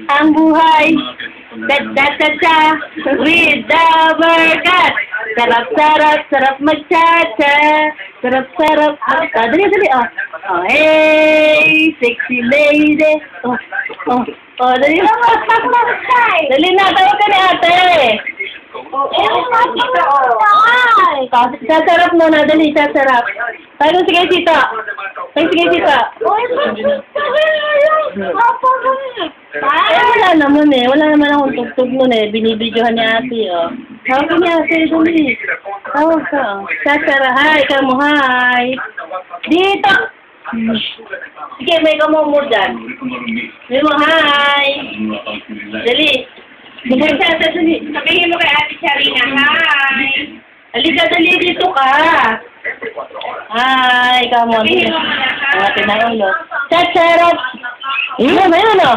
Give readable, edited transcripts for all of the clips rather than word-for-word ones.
ang buhay. Da-da-da-da, with the burger. Sarap-sarap, sarap mag-cha-cha. Sarap-sarap. Dali, oh. Oh, hey, sexy lady. Oh, dali na. Dali na, tawag ka ni ate. Sasarap mo na, dali, sasarap. Tayo, sige, tita. Sige, tita. Wala naman eh. Wala naman akong tugtog nun eh. Binibidyohan ni ate, oh. Tawag ni ate, dali. Tawag ka, oh. Sasara, hi, kamo, hi. Dito. Sige, may kamo mo dyan. May mo, hi. Dali. Sabihin mo kay Ate Charina, hi! Halika, dali dito ka. Hi, come on. Ate na ulo. Sasarap. Ayun, o.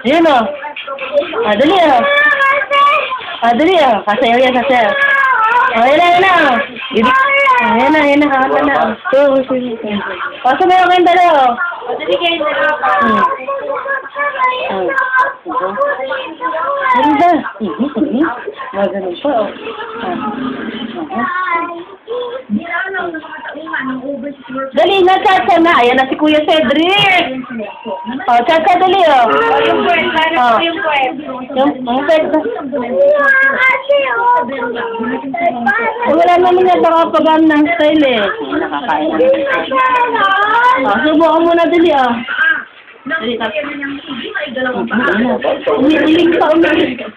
Ayun, o. Dali, o. Dali, o. Kasayaw yan, kasayaw. Ayun na. Ayun na, kakata na. Kaso meron kayong dalawa, o. Dali kayo dalawa. Ganda. Magaling pa, oh. Dali na, Chacha na. Ayan na si Kuya Cedric. Oh, Chacha, dali, oh. Yung kwet, sana po yung kwet. Yung kwet. Wala naman niya nakapagam ng style, eh. Nakakain na. Subukan mo na, dali, oh. Umiiling ka, umiiling ka.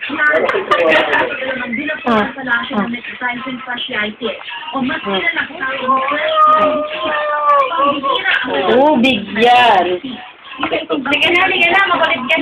Bigyan. Sige na, makulit ka